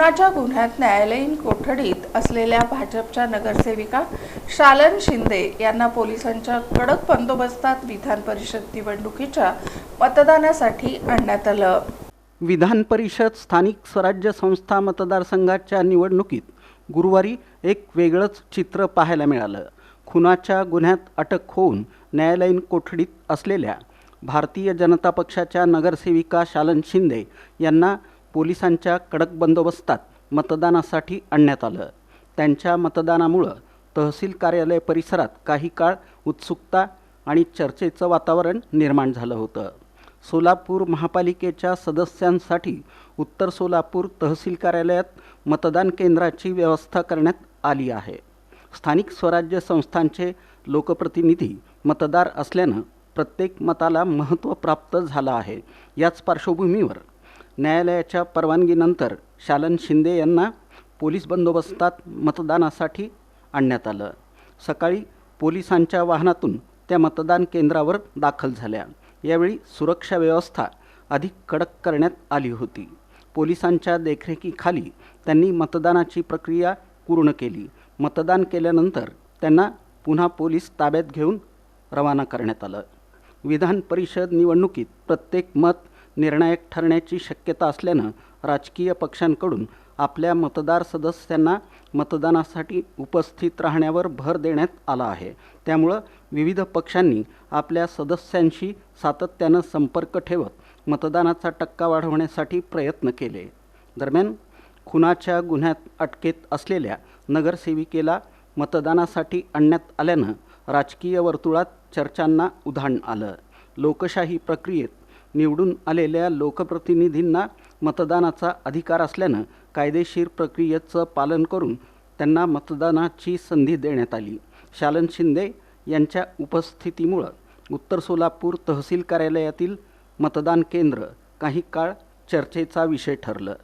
खुनाच्या गुन्ह्यात न्यायालयीन कोठडीत असलेल्या भाजपच्या नगरसेविका शालन शिंदे यांना पोलिसांच्या कडक बंदोबस्तात विधान परिषद निवडणुकीच्या मतदानासाठी आणण्यात आलं। विधान परिषद स्थानिक स्वराज्य संस्था मतदारसंघाच्या निवडणुकीत गुरुवारी एक वेगळंच चित्र पाहायला मिळालं। खुनाच्या गुन्ह्यात अटक होऊन न्यायालयीन कोठडीत असलेल्या भारतीय जनता पक्षाच्या नगरसेविका शालन शिंदे यांना पोलिसांच्या कडक बंदोबस्तात मतदानासाठी आणण्यात आलं। त्यांच्या मतदानामुळे तहसील कार्यालय परिसरात काही काळ उत्सुकता आणि चर्चेचं वातावरण निर्माण झालं होतं। सोलापूर महापालिकेच्या सदस्यांसाठी उत्तर सोलापूर तहसील कार्यालयात मतदान केंद्राची व्यवस्था करण्यात आली आहे। स्थानिक स्वराज्य संस्थांचे लोकप्रतिनिधी मतदार असल्यानं प्रत्येक मताला महत्त्व प्राप्त झालं आहे। याच पार्श्वभूमीवर न्यायालयाच्या परवानगीनंतर शालन शिंदे यांना पोलीस बंदोबस्तात मतदानासाठी आणण्यात आलं। सकाळी पोलिसांच्या वाहनातून त्या मतदान केंद्रावर दाखल झाल्या। यावेळी सुरक्षा व्यवस्था अधिक कडक करण्यात आली होती। पोलिसांच्या देखरेखीखाली त्यांनी मतदानाची प्रक्रिया पूर्ण केली। मतदान केल्यानंतर त्यांना पुन्हा पोलीस ताब्यात घेऊन रवाना करण्यात आलं। विधान परिषद निवडणुकीत प्रत्येक मत निर्णायक ठरण्याची शक्यता असल्यानं राजकीय पक्षांकडून आपल्या मतदार सदस्यांना मतदानासाठी उपस्थित राहण्यावर भर देण्यात आला आहे। त्यामुळं विविध पक्षांनी आपल्या सदस्यांशी सातत्यानं संपर्क ठेवत मतदानाचा टक्का वाढवण्यासाठी प्रयत्न केले। दरम्यान खुनाच्या गुन्ह्यात अटकेत असलेल्या नगरसेविकेला मतदानासाठी आणण्यात आल्यानं राजकीय वर्तुळात चर्चांना उधाण आलं। लोकशाही प्रक्रियेत निवडून आलेल्या लोकप्रतिनिधींना मतदानाचा अधिकार असल्यानं कायदेशीर प्रक्रियेचं पालन करून त्यांना मतदानाची संधी देण्यात आली। शालन शिंदे यांच्या उपस्थितीमुळे उत्तर सोलापूर तहसील कार्यालयातील मतदान केंद्र काही काळ चर्चेचा विषय ठरलं।